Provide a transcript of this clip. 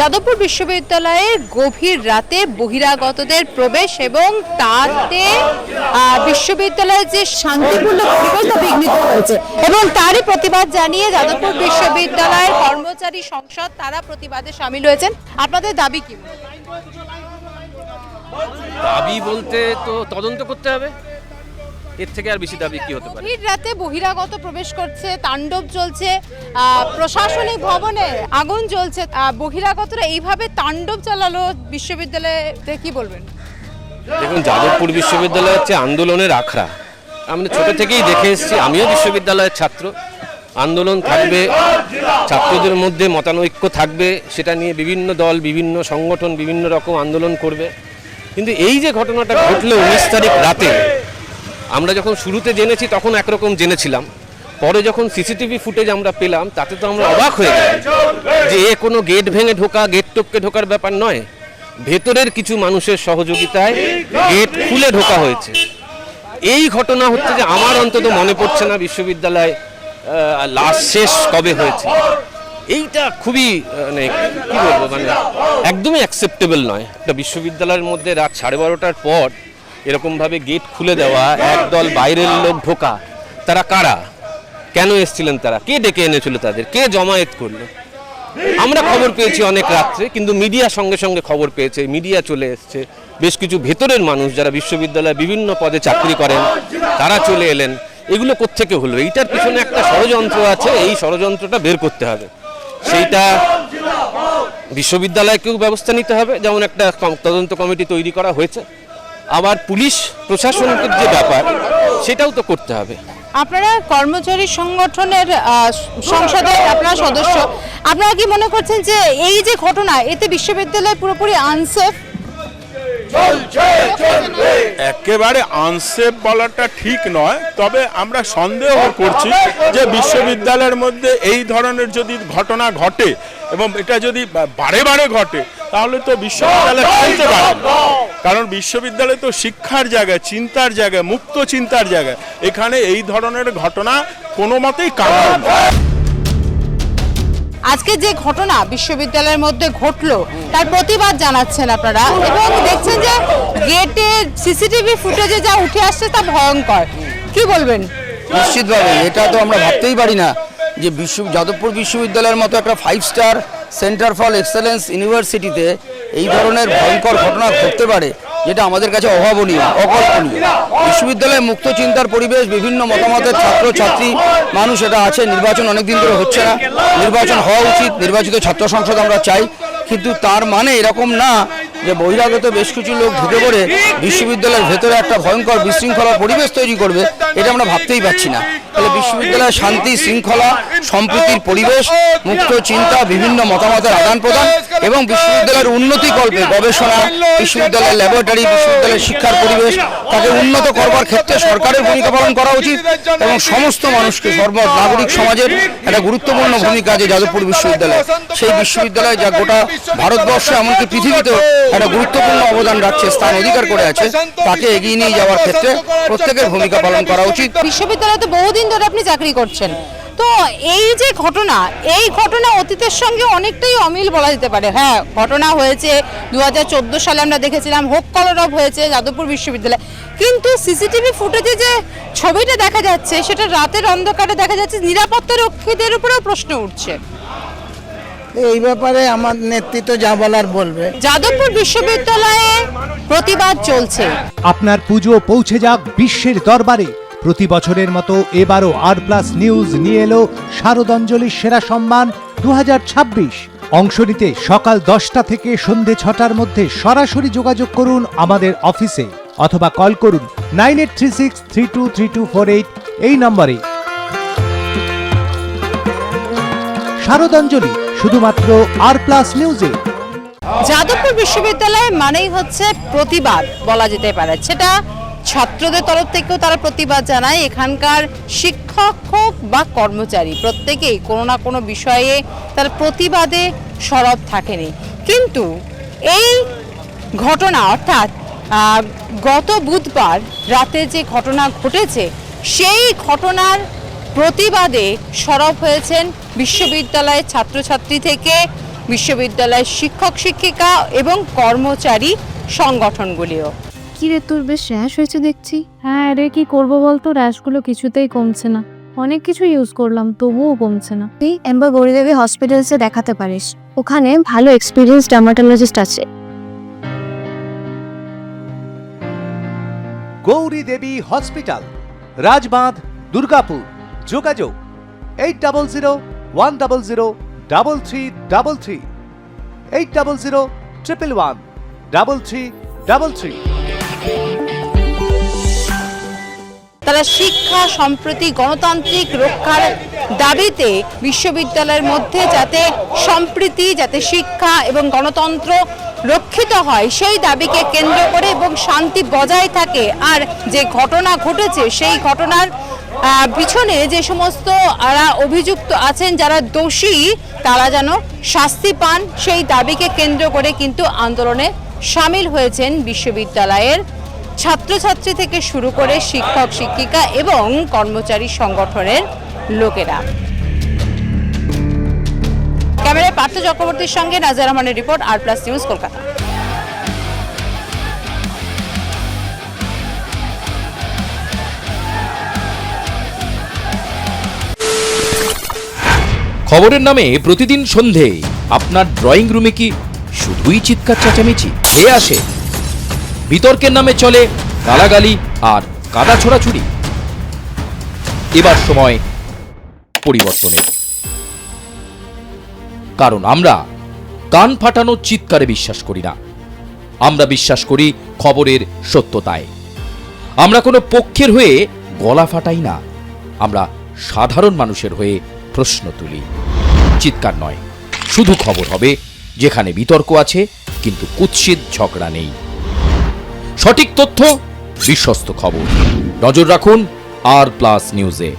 যাদবপুর বিশ্ববিদ্যালয়ে গভীর রাতে বহিরাগতদের প্রবেশ এবং তাতে বিশ্ববিদ্যালয়ের যে শান্তিপূর্ণ পরিবেশ তা বিঘ্নিত হয়েছে এবং তারই প্রতিবাদ জানিয়ে যাদবপুর বিশ্ববিদ্যালয়ের কর্মচারী সংসদ তারা প্রতিবাদে সামিল হয়েছেন। আপনাদের দাবি কি? দাবি বলতে তো তদন্ত করতে হবে, এর থেকে আর বেশি দাবি কি হতে পারে? গভীর রাতে বহিরাগত প্রবেশ করছে, তাণ্ডব চলছে, প্রশাসনিক ভবনে আগুন জ্বলছে, বহিরাগতরা এইভাবে তাণ্ডব চালালো বিশ্ববিদ্যালয়ে, কি বলবেন? দেখুন, যাদবপুর বিশ্ববিদ্যালয় হচ্ছে আন্দোলনের আখড়া। আমরা ছোট থেকেই দেখে এসেছি, আমিও বিশ্ববিদ্যালয়ের ছাত্র। আন্দোলন থাকবে, ছাত্রদের মধ্যে মতানৈক্য থাকবে, সেটা নিয়ে বিভিন্ন দল, বিভিন্ন সংগঠন বিভিন্ন রকম আন্দোলন করবে। কিন্তু এই যে ঘটনাটা ঘটলো 19 তারিখ রাতে, আমরা যখন শুরুতে জেনেছি তখন একরকম জেনেছিলাম, পরে যখন সিসিটিভি ফুটেজ আমরা পেলাম তাতে তো আমরা অবাক হয়ে গেলাম যে এ কোনো গেট ভেঙে ঢোকা, গেট টপকে ঢোকার ব্যাপার নয়, ভেতরের কিছু মানুষের সহযোগিতায় গেট খুলে ঢোকা হয়েছে। এই ঘটনা হচ্ছে যে আমার অন্তত মনে পড়ছে না বিশ্ববিদ্যালয় লাস্ট শেষ কবে হয়েছে। এইটা খুবই মানে কী বলবো, মানে একদমই অ্যাকসেপ্টেবল নয়। একটা বিশ্ববিদ্যালয়ের মধ্যে রাত 12:30টার পর এরকমভাবে গেট খুলে দেওয়া, একদল বাইরের লোক ঢোকা, তারা কারা, কেন এসেছিলেন, তারা কে ডেকে এনেছিল, তাদের কে জমায়েত করলো? আমরা খবর পেয়েছি অনেক রাত্রে, কিন্তু মিডিয়া সঙ্গে সঙ্গে খবর পেয়েছে, মিডিয়া চলে এসছে। বেশ কিছু ভেতরের মানুষ যারা বিশ্ববিদ্যালয়ে বিভিন্ন পদে চাকরি করেন তারা চলে এলেন। এগুলো কোত্থেকে হলো? এইটার পিছনে একটা ষড়যন্ত্র আছে, এই ষড়যন্ত্রটা বের করতে হবে। সেইটা বিশ্ববিদ্যালয়কেও ব্যবস্থা নিতে হবে, যেমন একটা তদন্ত কমিটি তৈরি করা হয়েছে। আবার পুলিশ প্রশাসনের যে ব্যাপার সেটাও তো করতে হবে। আপনারা কর্মচারী সংগঠনের সংসদের আপনারা সদস্য, আপনারা কি মনে করছেন যে এই যে ঘটনা এতে বিশ্ববিদ্যালয় পুরোপুরি আনসেফ? একেবারে আনসেফ বলাটা ঠিক নয়, তবে আমরা সন্দেহ করছি যে বিশ্ববিদ্যালয়ের মধ্যে এই ধরনের যদি ঘটনা ঘটে এবং এটা যদি বারে বারে ঘটে তাহলে তো বিশ্ববিদ্যালয় চলতে পারে না। কারণ বিশ্ববিদ্যালয় তো শিক্ষার জায়গা, চিন্তার জায়গা, মুক্ত চিন্তার জায়গা। এখানে এই ধরনের ঘটনা কোনো মতেই কাম্য নয়। আজকে যে ঘটনা বিশ্ববিদ্যালয়ের মধ্যে ঘটলো তার প্রতিবাদ জানাচ্ছেন আপনারা এবং দেখছেন যে গেটের সিসিটিভি ফুটেজে যা উঠে আসছে তা ভয়ঙ্কর, কি বলবেন? নিশ্চিতভাবে এটা তো আমরা ভাবতেই পারি না যে যাদবপুর বিশ্ববিদ্যালয়ের মতো একটা 5 স্টার সেন্টার ফর এক্সেলেন্স ইউনিভার্সিটিতে এই ধরনের ভয়ঙ্কর ঘটনা ঘটতে পারে, যেটা আমাদের কাছে অভাবনীয়, অকল্পনীয়। বিশ্ববিদ্যালয়ে মুক্ত চিন্তার পরিবেশ, বিভিন্ন মতামতের ছাত্র ছাত্রী মানুষ এটা আছে। নির্বাচন অনেকদিন ধরে হচ্ছে না, নির্বাচন হওয়া উচিত, নির্বাচিত ছাত্র সংসদ আমরা চাই, কিন্তু তার মানে এরকম না যে বহিরাগত বেশ কিছু লোক ঢুকে পড়ে বিশ্ববিদ্যালয়ের ভেতরে একটা ভয়ঙ্কর বিশৃঙ্খলার পরিবেশ তৈরি করবে, এটা আমরা ভাবতেই পারছি না। তাহলে বিশ্ববিদ্যালয়ে শান্তি, শৃঙ্খলা, সম্প্রীতির পরিবেশ, মুক্ত চিন্তা, বিভিন্ন মতামতের আদান প্রদান এবং বিশ্ববিদ্যালয়ের উন্নতি কল্পে গবেষণা, বিশ্ববিদ্যালয়ের ল্যাবরেটরি, বিশ্ববিদ্যালয়ের শিক্ষার পরিবেশ তাকে উন্নত করবার ক্ষেত্রে সরকারের ভূমিকা পালন করা উচিত এবং সমস্ত মানুষকে, নাগরিক সমাজের একটা গুরুত্বপূর্ণ ভূমিকা আছে যাদবপুর বিশ্ববিদ্যালয়। সেই বিশ্ববিদ্যালয় যা গোটা ভারতবর্ষে এমনকি পৃথিবীতেও একটা গুরুত্বপূর্ণ অবদান রাখছে, স্থান অধিকার করে আছে, তাকে এগিয়ে নিয়ে যাওয়ার ক্ষেত্রে প্রত্যেকের ভূমিকা পালন করা উচিত। বিশ্ববিদ্যালয়ে তো বহুদিন ধরে আপনি চাকরি করছেন, তো এই যে ঘটনা, এই ঘটনা অতীতের সঙ্গে অনেকটাই অমিল বলা যেতে পারে। হ্যাঁ, ঘটনা হয়েছে 2014 সালে আমরা দেখেছিলাম, হোক কলরব হয়েছে যাদবপুর বিশ্ববিদ্যালয়, কিন্তু সিসিটিভি ফুটেজে যে ছবিটা দেখা যাচ্ছে সেটা রাতের অন্ধকারে দেখা যাচ্ছে, নিরাপত্তা রক্ষীদের উপরেও প্রশ্ন উঠছে। এই ব্যাপারে আমার নেতৃত্ব যা বলার বলবে। যাদবপুর বিশ্ববিদ্যালয়ে প্রতিবাদ চলছে। আপনার পুজো পৌঁছে যাক বিশ্বের দরবারে। প্রতি বছরের মতো এবারও আর+ নিউজ নিয়ে এলো শারদাঞ্জলির সেরা সম্মান 2026। অংশ নিতে সকাল 10টা থেকে সন্ধে 6টার মধ্যে সরাসরি যোগাযোগ করুন আমাদের অফিসে অথবা কল করুন 9836323248 এই নম্বরে। শারদাঞ্জলি শুধুমাত্র আর+ নিউজে। যাদবপুর বিশ্ববিদ্যালয় মানেই হচ্ছে প্রতিবাদ বলা যেতে পারে, সেটা ছাত্রদের তরফ থেকেও তারা প্রতিবাদ জানায়। এখানকার শিক্ষক হোক বা কর্মচারী প্রত্যেকেই কোনো না কোনো বিষয়ে তার প্রতিবাদে সরব থাকেনি। কিন্তু এই ঘটনা অর্থাৎ গত বুধবার রাতে যে ঘটনা ঘটেছে সেই ঘটনার প্রতিবাদে সরব হয়েছেন বিশ্ববিদ্যালয়ের ছাত্রছাত্রী থেকে বিশ্ববিদ্যালয়ের শিক্ষক শিক্ষিকা এবং কর্মচারী সংগঠনগুলিও। কি রে, তোর বেশ র্যাশ হয়েছে দেখছি। হ্যাঁ রে, কি করবো বলতো, র্যাশগুলো কিছুতেই কমছে না। অনেক কিছু ইউজ করলাম তবুও কমছে না। তুই এম্বার গৌরীদেবী হসপিটালসে দেখাতে পারিস, ওখানে ভালো এক্সপিরিয়েন্স ডার্মাটোলজিস্ট আছে। গৌরী দেবী হসপিটাল, রাজবাঁধ, দুর্গাপুর। যোগাযোগ 8001003333, 8001113333। তারা শিক্ষা, সম্প্রতি, গণতান্ত্রিক রক্ষার দাবিতে বিশ্ববিদ্যালয়ের মধ্যে যাতে সম্প্রীতি, যাতে শিক্ষা এবং গণতন্ত্র রক্ষিত হয় সেই দাবিকে কেন্দ্র করে এবং শান্তি বজায় থাকে। আর যে ঘটনা ঘটেছে সেই ঘটনার পিছনে যে সমস্ত অভিযুক্ত আছেন, যারা দোষী, তারা যেন শাস্তি পান সেই দাবিকে কেন্দ্র করে কিন্তু আন্দোলনে সামিল হয়েছেন বিশ্ববিদ্যালয়ের ছাত্রছাত্রী থেকে শুরু করে শিক্ষক শিক্ষিকা এবং কর্মচারী সংগঠনের লোকেরা। ক্যামেরায় পার্থ চক্রবর্তীর সঙ্গে নাজিয়া রহমানের রিপোর্ট, আর প্লাস নিউজ, কলকাতা। খবরের নামে প্রতিদিন সন্ধে আপনার ড্রয়িং রুমে কি শুধুই চিৎকার চেঁচামেচি এ আসে? বিতর্কের নামে চলে গালাগালি আর কাদা ছোড়াছুড়ি। এবার সময় পরিবর্তনের, কারণ আমরা কান ফাটানো চিৎকারে বিশ্বাস করি না। আমরা বিশ্বাস করি খবরের সত্যতায়। আমরা কোনো পক্ষের হয়ে গলা ফাটাই না, আমরা সাধারণ মানুষের হয়ে প্রশ্ন তুলি। চিৎকার নয়, শুধু খবর হবে যেখানে বিতর্ক আছে কিন্তু কুৎসিত ঝগড়া নেই। সঠিক তথ্য, বিশ্বস্ত খবর। নজর রাখুন আর প্লাস নিউজে।